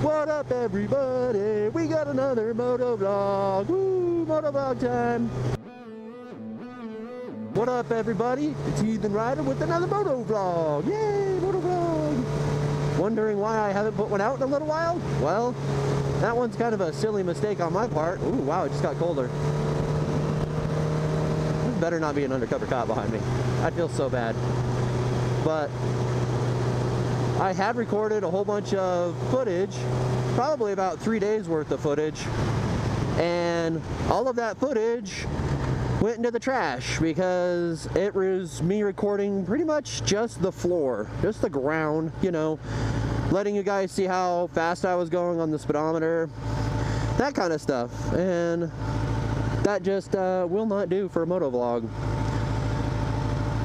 What up, everybody? We got another moto vlog. Woo, moto vlog time. What up, everybody? It's Heathen Rider with another moto vlog. Yay, moto vlog. Wondering why I haven't put one out in a little while? Well, that one's kind of a silly mistake on my part. Ooh, wow, it just got colder. This better not be an undercover cop behind me. I feel so bad. But I had recorded a whole bunch of footage, probably about 3 days worth of footage, and all of that footage went into the trash because it was me recording pretty much just the floor, just the ground, you know, letting you guys see how fast I was going on the speedometer, that kind of stuff, and that just will not do for a moto vlog.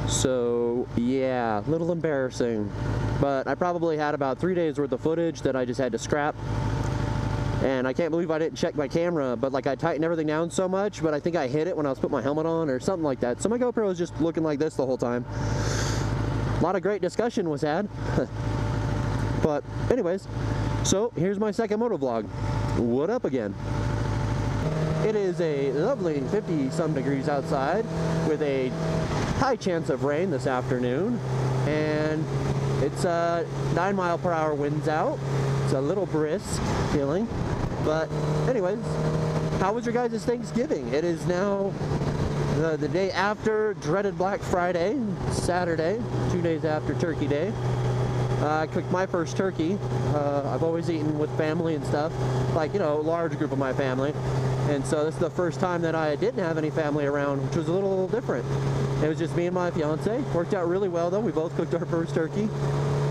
So yeah, a little embarrassing, but I probably had about 3 days worth of footage that I just had to scrap. And I can't believe I didn't check my camera, but like I tightened everything down so much, but I think I hit it when I was putting my helmet on or something like that. So my GoPro was just looking like this the whole time. A lot of great discussion was had. But anyways, so here's my second moto vlog. What up again? It is a lovely 50-some degrees outside with a high chance of rain this afternoon, and it's 9-mile-per-hour winds out. It's a little brisk feeling, but anyways, how was your guys' Thanksgiving? It is now the day after dreaded Black Friday, Saturday, 2 days after Turkey Day. I cooked my first turkey. I've always eaten with family and stuff, like, you know, a large group of my family. And so this is the first time that I didn't have any family around, which was a little different. It was just me and my fiance. Worked out really well though. We both cooked our first turkey.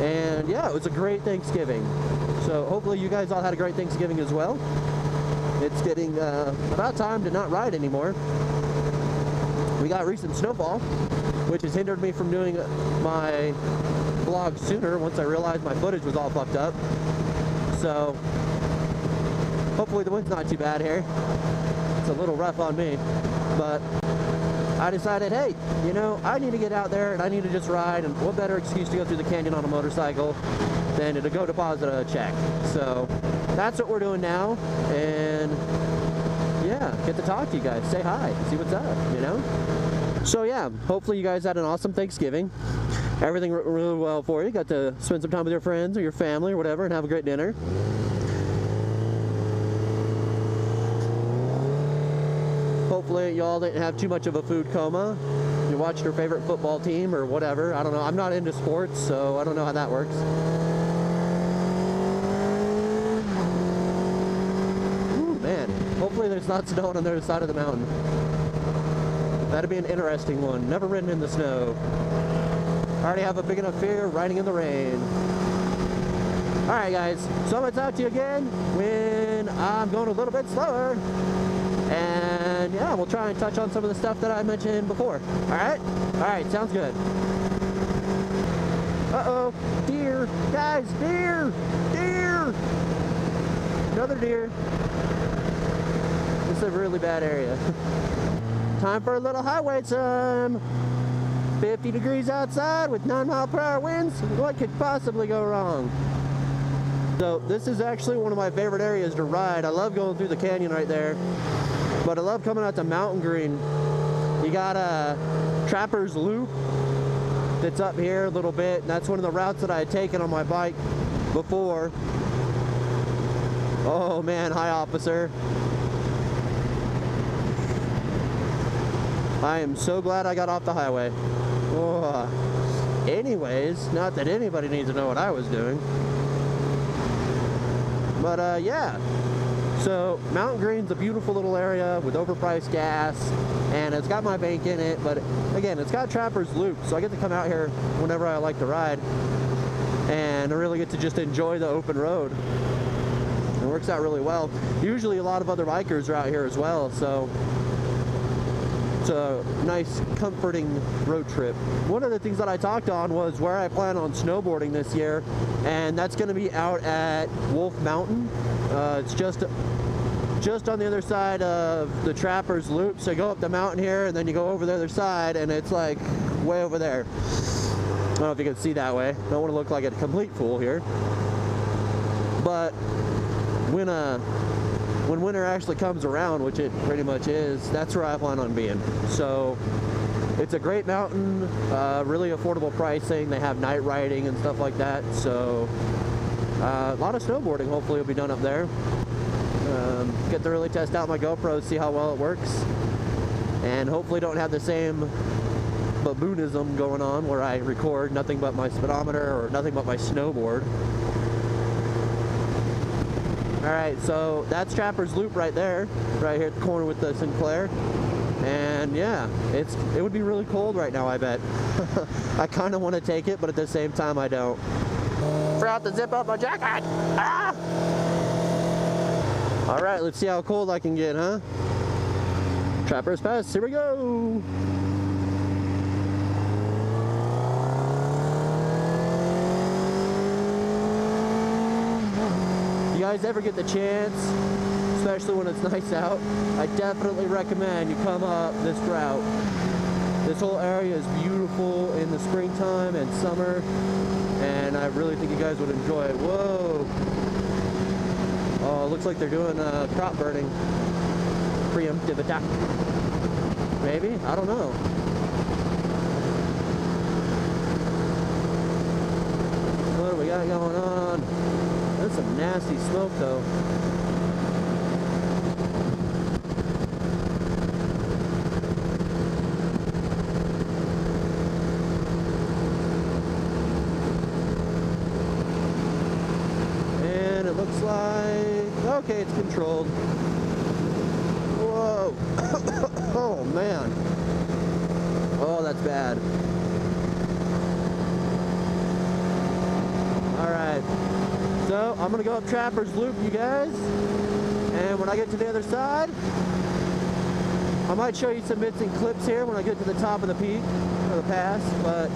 And yeah, it was a great Thanksgiving. So hopefully you guys all had a great Thanksgiving as well. It's getting about time to not ride anymore. We got recent snowfall, which has hindered me from doing my vlog sooner once I realized my footage was all fucked up. So hopefully the wind's not too bad here. It's a little rough on me, but I decided, hey, you know, I need to get out there and I need to just ride, and what better excuse to go through the canyon on a motorcycle than to go deposit a check. So that's what we're doing now, and yeah, get to talk to you guys, say hi, see what's up, you know? So yeah, hopefully you guys had an awesome Thanksgiving. Everything went really well for you. Got to spend some time with your friends or your family or whatever and have a great dinner. Hopefully y'all didn't have too much of a food coma. You watched your favorite football team or whatever. I don't know. I'm not into sports, so I don't know how that works. Ooh, man. Hopefully there's not snow on the other side of the mountain. That'd be an interesting one. Never ridden in the snow. I already have a big enough fear riding in the rain. Alright guys, so I'm going to talk to you again when I'm going a little bit slower. And yeah, we'll try and touch on some of the stuff that I mentioned before. Alright? Alright, sounds good. Uh-oh, deer. Guys, deer! Deer! Another deer. This is a really bad area. Time for a little highway time. 50 degrees outside with 9-mile-per-hour winds. What could possibly go wrong? So this is actually one of my favorite areas to ride. I love going through the canyon right there, but I love coming out to Mountain Green. You got a Trapper's Loop that's up here a little bit, and that's one of the routes that I had taken on my bike before. Oh man, hi officer. I am so glad I got off the highway. Oh. Anyways, not that anybody needs to know what I was doing. But yeah, so Mountain Green's a beautiful little area with overpriced gas, and it's got my bank in it, but again, it's got Trapper's Loop, so I get to come out here whenever I like to ride, and I really get to just enjoy the open road. It works out really well. Usually a lot of other bikers are out here as well, so it's a nice, comforting road trip. One of the things that I talked on was where I plan on snowboarding this year, and that's going to be out at Wolf Mountain. It's just on the other side of the Trapper's Loop. So you go up the mountain here, and then you go over the other side, and it's like way over there. I don't know if you can see that way. Don't want to look like a complete fool here. But when winter actually comes around, which it pretty much is, that's where I plan on being. So it's a great mountain, really affordable pricing. They have night riding and stuff like that. So a lot of snowboarding hopefully will be done up there. Get to really test out my GoPro, see how well it works, and hopefully don't have the same baboonism going on where I record nothing but my speedometer or nothing but my snowboard. Alright, so that's Trapper's Loop right there, right here at the corner with the Sinclair. And yeah, it would be really cold right now, I bet. I kind of want to take it, but at the same time I don't. Forgot to zip up my jacket! Ah! Alright, let's see how cold I can get, huh? Trapper's Pass, here we go! If you guys ever get the chance, especially when it's nice out, I definitely recommend you come up this route. This whole area is beautiful in the springtime and summer, and I really think you guys would enjoy it. Whoa! Oh, it looks like they're doing crop burning. Preemptive attack. Maybe? I don't know. What do we got going on? That's some nasty smoke though. And it looks like, okay, it's controlled. Whoa. Oh man. Oh, that's bad. Alright. So, I'm gonna go up Trapper's Loop, you guys. And when I get to the other side, I might show you some bits and clips here when I get to the top of the peak, or the pass, but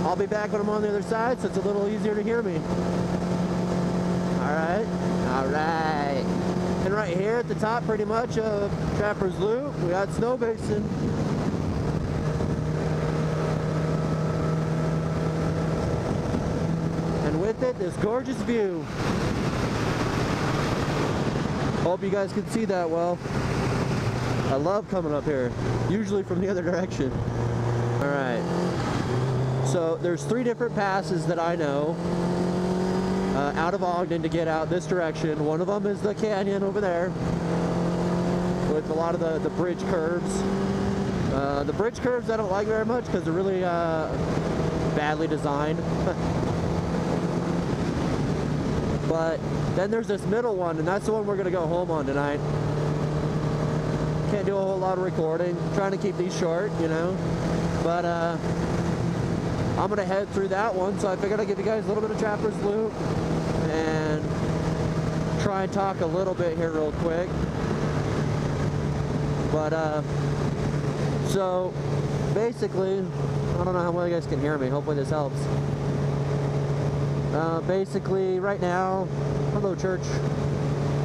I'll be back when I'm on the other side, so it's a little easier to hear me. Alright. Alright. And right here at the top, pretty much, of Trapper's Loop, we got Snow Basin. And with it, this gorgeous view. Hope you guys can see that well. I love coming up here, usually from the other direction. Alright. So there's 3 different passes that I know out of Ogden to get out this direction. One of them is the canyon over there with a lot of the bridge curves. The bridge curves I don't like very much because they're really badly designed. But then there's this middle one, and that's the one we're going to go home on tonight. Can't do a whole lot of recording. Trying to keep these short, you know. But I'm going to head through that one, so I figured I'd give you guys a little bit of Trapper's Loop and try and talk a little bit here real quick. But so basically, I don't know how well you guys can hear me. Hopefully this helps. Basically right now, hello church.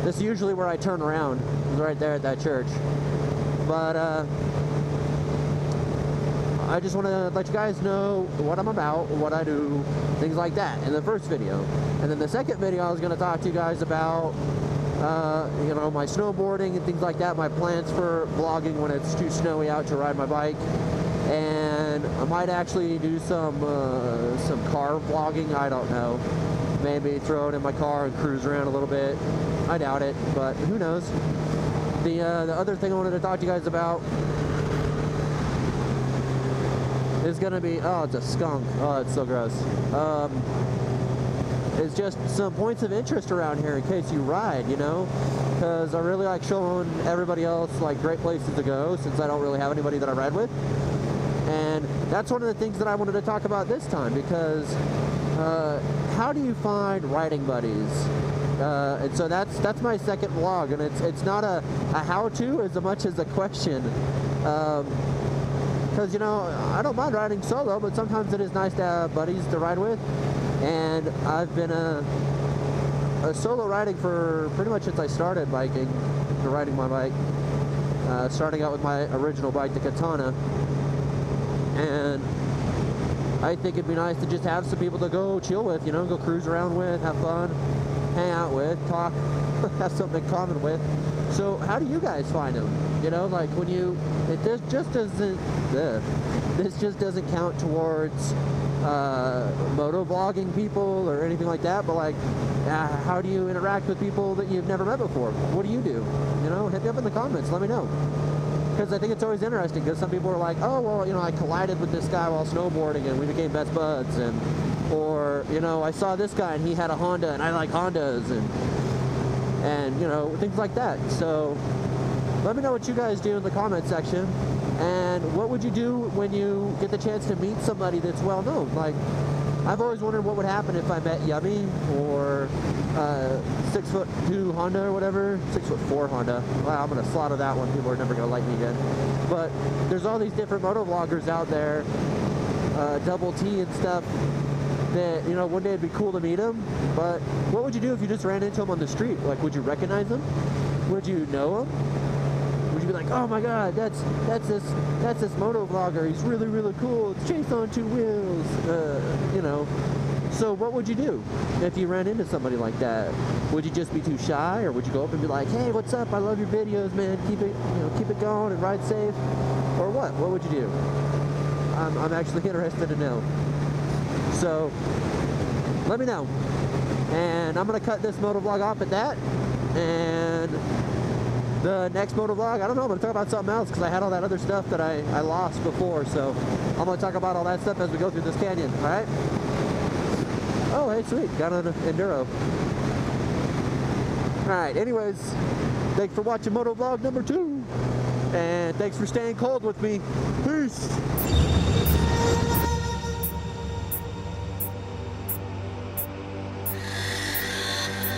This is usually where I turn around, right there at that church. But I just want to let you guys know what I'm about, what I do, things like that in the first video. And then the second video I was going to talk to you guys about, you know, my snowboarding and things like that, my plans for vlogging when it's too snowy out to ride my bike. And I might actually do some car vlogging, I don't know. Maybe throw it in my car and cruise around a little bit. I doubt it, but who knows. The other thing I wanted to talk to you guys about is gonna be, oh, it's a skunk. Oh, it's so gross. It's just some points of interest around here in case you ride, you know? Because I really like showing everybody else like great places to go since I don't really have anybody that I ride with. And that's one of the things that I wanted to talk about this time because how do you find riding buddies? And so that's my second vlog, and it's not a how-to as much as a question. Because, you know, I don't mind riding solo, but sometimes it is nice to have buddies to ride with. And I've been a solo riding for pretty much since I started biking, riding my bike. Starting out with my original bike, the Katana. And I think it'd be nice to just have some people to go chill with, you know, go cruise around with, have fun, hang out with, talk, have something in common with. So how do you guys find them? You know, like when you, this just doesn't count towards moto vlogging people or anything like that, but like, how do you interact with people that you've never met before? What do? You know, hit me up in the comments, let me know. Because I think it's always interesting, because some people are like, oh, well, you know, I collided with this guy while snowboarding and we became best buds, and, or, you know, I saw this guy and he had a Honda and I like Hondas, and you know, things like that. So let me know what you guys do in the comment section, and what would you do when you get the chance to meet somebody that's well known? Like, I've always wondered what would happen if I met Yummy, or 6'2" Honda or whatever, 6'4" Honda. Wow, I'm gonna slaughter that one. People are never gonna like me again. But there's all these different moto vloggers out there, Double T and stuff, that, you know, one day it'd be cool to meet them. But what would you do if you just ran into them on the street? Like, would you recognize them? Would you know them? Would you be like, oh my god, that's this moto vlogger, he's really, really cool, it's Chase on 2 wheels, you know. So what would you do if you ran into somebody like that? Would you just be too shy, or would you go up and be like, hey, what's up, I love your videos, man, keep it, you know, keep it going and ride safe? Or what would you do? I'm actually interested to know. So let me know, and I'm gonna cut this moto vlog off at that, and the next moto vlog, I don't know, I'm gonna talk about something else, because I had all that other stuff that I lost before, so I'm gonna talk about all that stuff as we go through this canyon. All right. Oh, hey, sweet, got an enduro. All right, anyways, thanks for watching moto vlog number 2, and thanks for staying cold with me. Peace.